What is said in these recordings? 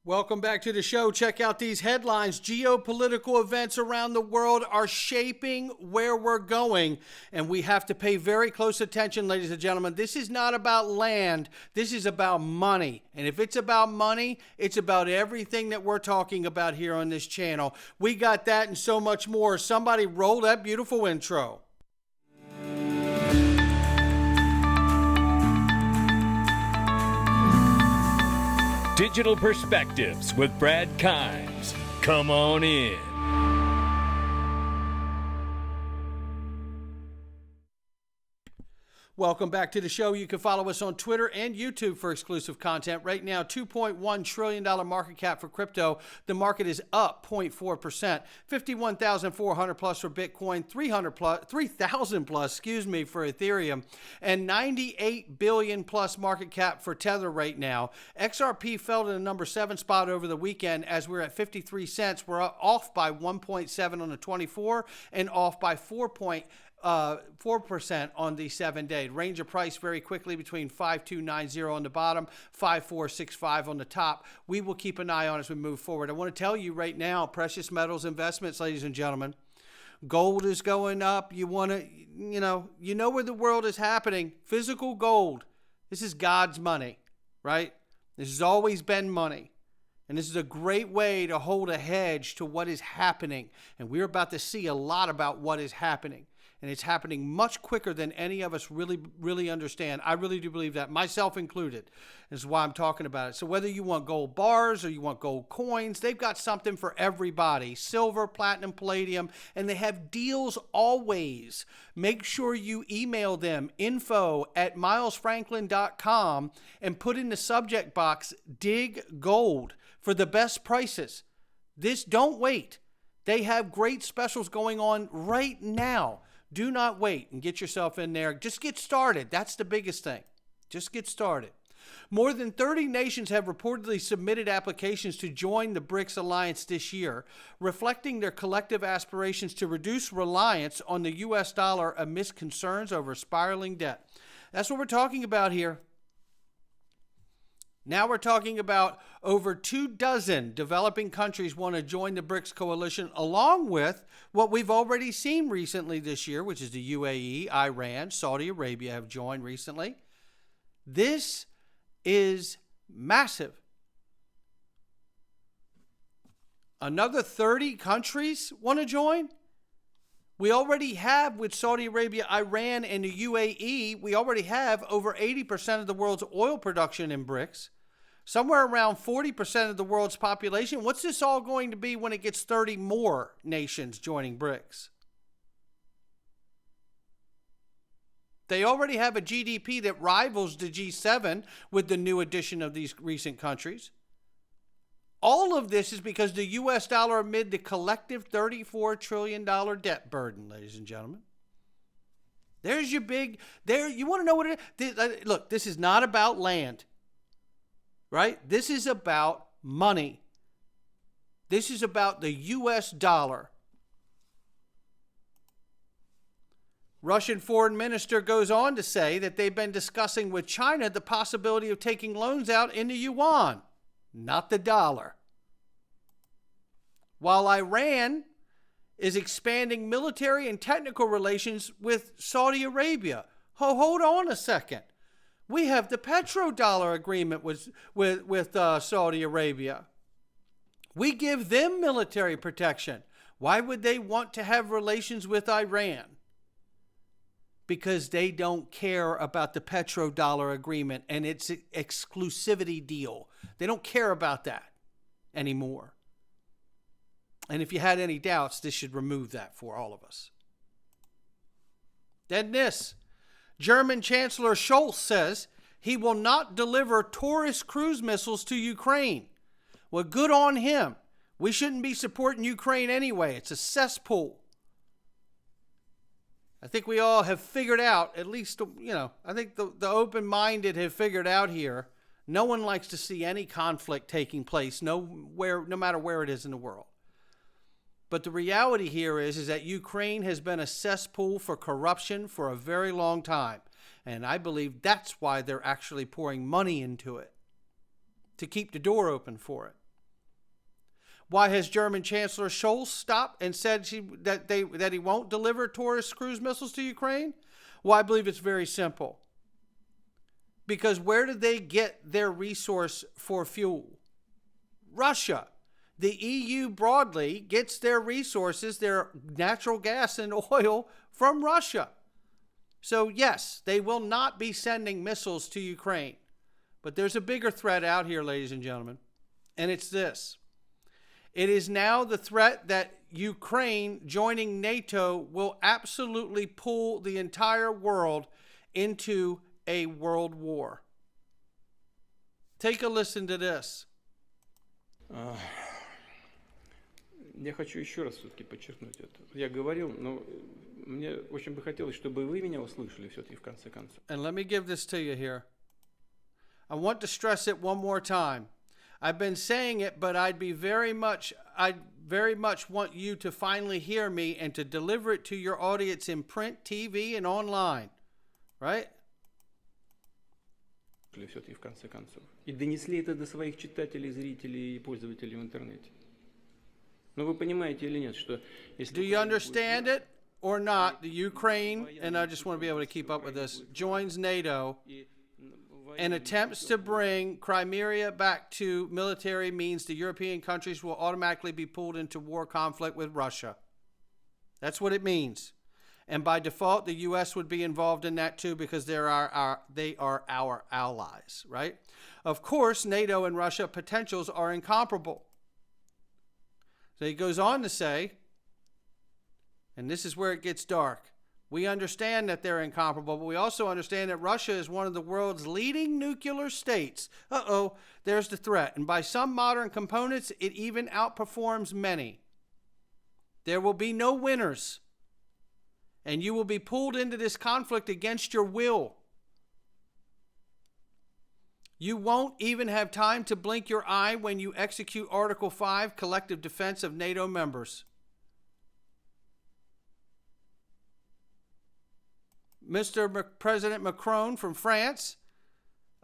Welcome back to the show. Check out these headlines. Geopolitical events around the world are shaping where we're going, and we have to pay very close attention, ladies and gentlemen. This is not about land. This is about money. And if it's about money, it's about everything that we're talking about here on this channel. We got that and so much more. Somebody roll that beautiful intro. Digital Perspectives with Brad Kimes. Come on in. Welcome back to the show. You can follow us on Twitter and YouTube for exclusive content. Right now, $2.1 trillion market cap for crypto. The market is up 0.4%. 51,400 plus for Bitcoin, 3,000 plus, for Ethereum, and 98 billion plus market cap for Tether right now. XRP fell to the number 7 spot over the weekend as we're at 53 cents. We're off by 1.7 on the 24 and off by 4% on the 7-day. Range of price very quickly between 5290 on the bottom, 5465 on the top. We will keep an eye on as we move forward. I want to tell you right now, precious metals investments, ladies and gentlemen, gold is going up. You want to, you know where the world is happening. Physical gold. This is God's money, right? This has always been money. And this is a great way to hold a hedge to what is happening. And we're about to see a lot about what is happening. And it's happening much quicker than any of us really understand. I really do believe that, myself included. This is why I'm talking about it. So whether you want gold bars or you want gold coins, they've got something for everybody. Silver, platinum, palladium, and they have deals always. Make sure you email them, info@milesfranklin.com, and put in the subject box, dig gold, for the best prices. Don't wait. They have great specials going on right now. Do not wait and get yourself in there. Just get started. That's the biggest thing. Just get started. More than 30 nations have reportedly submitted applications to join the Brics alliance this year, reflecting their collective aspirations to reduce reliance on the U.S. dollar amidst concerns over spiraling debt. That's what we're talking about here. Now we're talking about over 24 developing countries want to join the Brics coalition, along with what we've already seen recently this year, which is the UAE, Iran, Saudi Arabia have joined recently. This is massive. Another 30 countries want to join? We already have, with Saudi Arabia, Iran, and the UAE, we already have over 80% of the world's oil production in Brics. Somewhere around 40% of the world's population. What's this all going to be when it gets 30 more nations joining Brics? They already have a GDP that rivals the G7 with the new addition of these recent countries. All of this is because the U.S. dollar amid the collective $34 trillion debt burden, ladies and gentlemen. There's your you want to know what it is? Look, this is not about land, right? This is about money. This is about the U.S. dollar. Russian foreign minister goes on to say that they've been discussing with China the possibility of taking loans out in the yuan, not the dollar. While Iran is expanding military and technical relations with Saudi Arabia. Hold on a second. We have the petrodollar agreement with Saudi Arabia. We give them military protection. Why would they want to have relations with Iran? Because they don't care about the petrodollar agreement and its exclusivity deal. They don't care about that anymore. And if you had any doubts, this should remove that for all of us. Then this. German Chancellor Scholz says he will not deliver Taurus cruise missiles to Ukraine. Well, good on him. We shouldn't be supporting Ukraine anyway. It's a cesspool. I think we all have figured out, at least, I think the open-minded have figured out here, no one likes to see any conflict taking place, no matter where it is in the world. But the reality here is that Ukraine has been a cesspool for corruption for a very long time. And I believe that's why they're actually pouring money into it, to keep the door open for it. Why has German Chancellor Scholz stopped and said that he won't deliver Taurus cruise missiles to Ukraine? Well, I believe it's very simple. Because where do they get their resource for fuel? Russia. The EU broadly gets their resources, their natural gas and oil, from Russia. So yes, they will not be sending missiles to Ukraine. But there's a bigger threat out here, ladies and gentlemen, and it's this. It is now the threat that Ukraine joining NATO will absolutely pull the entire world into a world war. Take a listen to this. Я хочу еще раз все-таки подчеркнуть это. Я говорил, но мне очень бы хотелось, чтобы вы меня услышали все-таки в конце концов. And let me give this to you here. I want to stress it one more time. I've been saying it, but I'd very much want you to finally hear me and to deliver it to your audience in print, TV, and online. Right? Все-таки в конце концов. И донесли это до своих читателей, зрителей и пользователей в интернете. Но вы понимаете или нет, что если... Do you understand it or not? The Ukraine, and I just want to be able to keep up with this, joins NATO and attempts to bring Crimea back to military means the European countries will automatically be pulled into war conflict with Russia. That's what it means. And by default, the U.S. would be involved in that too because they are our allies, right? Of course, NATO and Russia potentials are incomparable. So he goes on to say, and this is where it gets dark, we understand that they're incomparable, but we also understand that Russia is one of the world's leading nuclear states. There's the threat. And by some modern components, it even outperforms many. There will be no winners. And you will be pulled into this conflict against your will. You won't even have time to blink your eye when you execute Article 5, collective defense of NATO members. Mr. President Macron from France,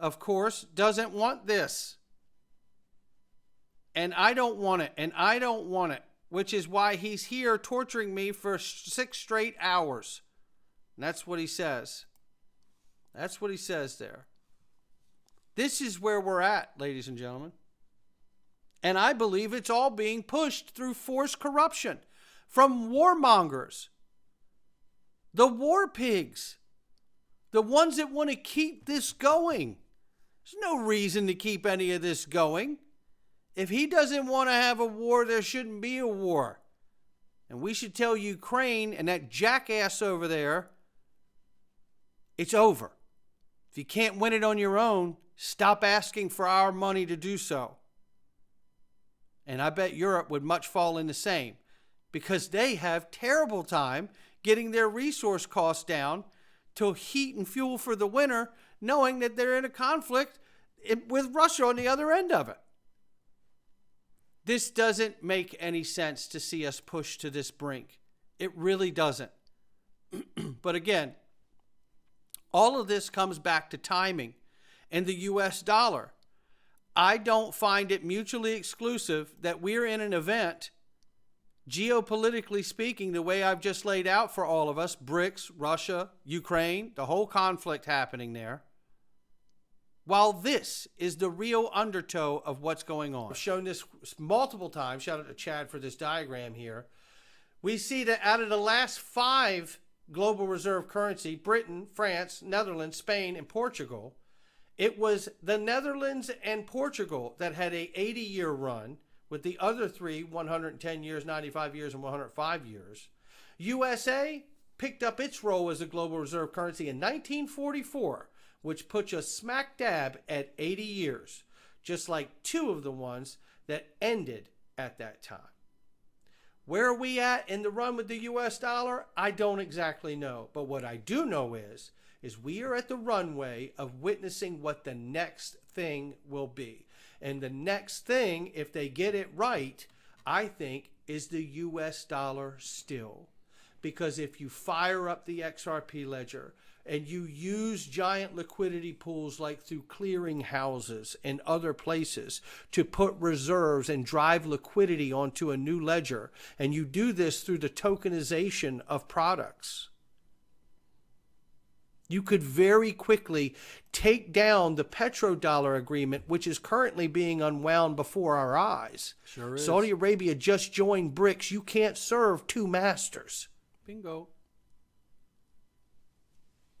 of course, doesn't want this. And I don't want it, and I don't want it, which is why he's here torturing me for 6 straight hours. And that's what he says. That's what he says there. This is where we're at, ladies and gentlemen. And I believe it's all being pushed through forced corruption from warmongers, the war pigs, the ones that want to keep this going. There's no reason to keep any of this going. If he doesn't want to have a war, there shouldn't be a war. And we should tell Ukraine and that jackass over there, it's over. If you can't win it on your own, stop asking for our money to do so. And I bet Europe would much fall in the same because they have terrible time getting their resource costs down to heat and fuel for the winter, knowing that they're in a conflict with Russia on the other end of it. This doesn't make any sense to see us push to this brink. It really doesn't. But again, all of this comes back to timing and the US dollar. I don't find it mutually exclusive that we're in an event, geopolitically speaking, the way I've just laid out for all of us, Brics, Russia, Ukraine, the whole conflict happening there, while this is the real undertow of what's going on. I've shown this multiple times. Shout out to Chad for this diagram here. We see that out of the last 5 global reserve currency, Britain, France, Netherlands, Spain, and Portugal, it was the Netherlands and Portugal that had a 80-year run, with the other 3, 110 years, 95 years, and 105 years. USA picked up its role as a global reserve currency in 1944, which puts us smack dab at 80 years, just like 2 of the ones that ended at that time. Where are we at in the run with the US dollar? I don't exactly know. But what I do know is we are at the runway of witnessing what the next thing will be. And the next thing, if they get it right, I think, is the US dollar still. Because if you fire up the XRP ledger, and you use giant liquidity pools like through clearing houses and other places to put reserves and drive liquidity onto a new ledger, and you do this through the tokenization of products, you could very quickly take down the petrodollar agreement, which is currently being unwound before our eyes. Sure is. Saudi Saudi Arabia just joined Brics. You can't serve two masters. Bingo.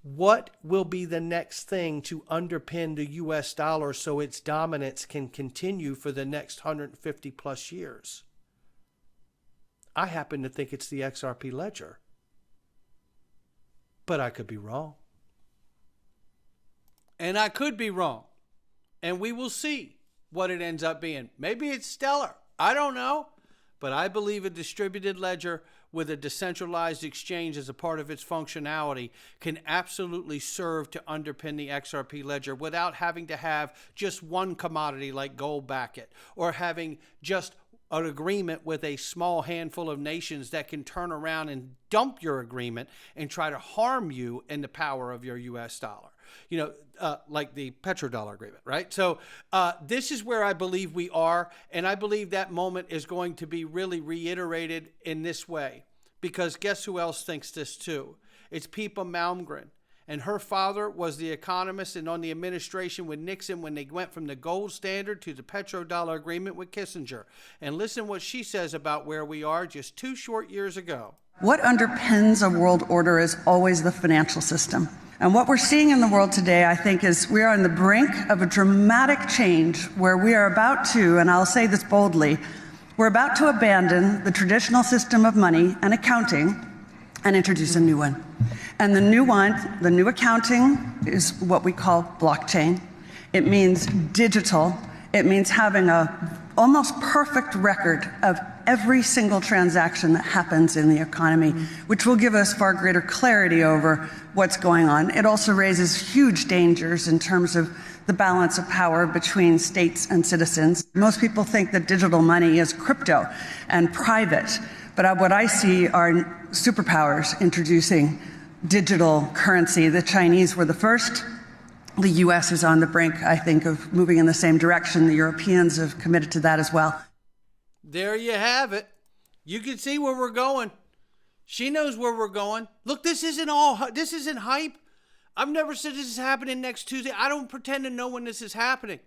What will be the next thing to underpin the US dollar so its dominance can continue for the next 150 plus years? I happen to think it's the XRP ledger, but I could be wrong. And I could be wrong. And we will see what it ends up being. Maybe it's stellar. I don't know. But I believe a distributed ledger with a decentralized exchange as a part of its functionality can absolutely serve to underpin the XRP ledger without having to have just one commodity like gold back it, or having just an agreement with a small handful of nations that can turn around and dump your agreement and try to harm you in the power of your US dollar. You know, like the petrodollar agreement, right? So this is where I believe we are, and I believe that moment is going to be really reiterated in this way, because guess who else thinks this too? It's Pippa Malmgren, and her father was the economist and on the administration with Nixon when they went from the gold standard to the petrodollar agreement with Kissinger. And listen what she says about where we are just 2 short years ago. What underpins a world order is always the financial system. And what we're seeing in the world today, I think, is we are on the brink of a dramatic change where we are about to, and I'll say this boldly, we're about to abandon the traditional system of money and accounting and introduce a new one. And the new one, the new accounting, is what we call blockchain. It means digital. It means having a almost perfect record of every single transaction that happens in the economy, which will give us far greater clarity over what's going on. It also raises huge dangers in terms of the balance of power between states and citizens. Most people think that digital money is crypto and private, but what I see are superpowers introducing digital currency. The Chinese were the first. The US is on the brink, I think, of moving in the same direction. The Europeans have committed to that as well. There you have it. You can see where we're going. She knows where we're going. Look, this isn't hype. I've never said this is happening next Tuesday. I don't pretend to know when this is happening.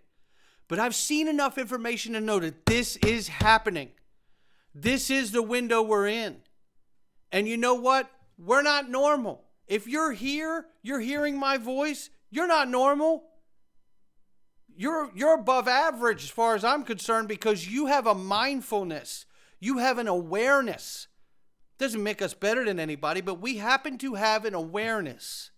But I've seen enough information to know that this is happening. This is the window we're in. And you know what? We're not normal. If you're here, you're hearing my voice, you're not normal. You're above average as far as I'm concerned, because you have a mindfulness. You have an awareness. Doesn't make us better than anybody, but we happen to have an awareness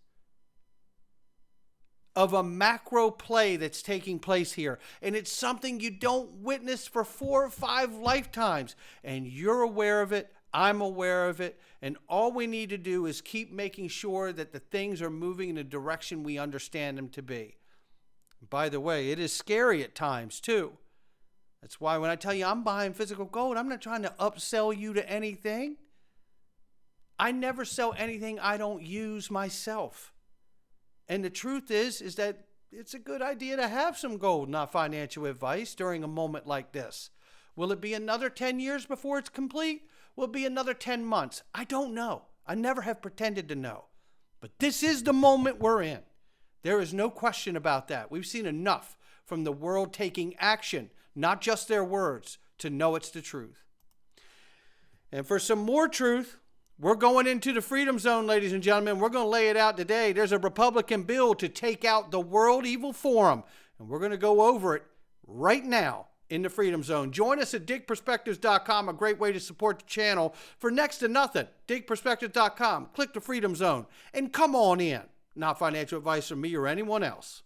of a macro play that's taking place here. And it's something you don't witness for 4 or 5 lifetimes. And you're aware of it. I'm aware of it. And all we need to do is keep making sure that the things are moving in the direction we understand them to be. By the way, it is scary at times too. That's why when I tell you I'm buying physical gold, I'm not trying to upsell you to anything. I never sell anything I don't use myself. And the truth is that it's a good idea to have some gold, not financial advice, during a moment like this. Will it be another 10 years before it's complete? Will it be another 10 months? I don't know. I never have pretended to know. But this is the moment we're in. There is no question about that. We've seen enough from the world taking action, not just their words, to know it's the truth. And for some more truth, we're going into the Freedom Zone, ladies and gentlemen. We're going to lay it out today. There's a Republican bill to take out the World Evil Forum, and we're going to go over it right now in the Freedom Zone. Join us at digperspectives.com, a great way to support the channel for next to nothing. digperspectives.com, click the Freedom Zone, and come on in. Not financial advice from me or anyone else.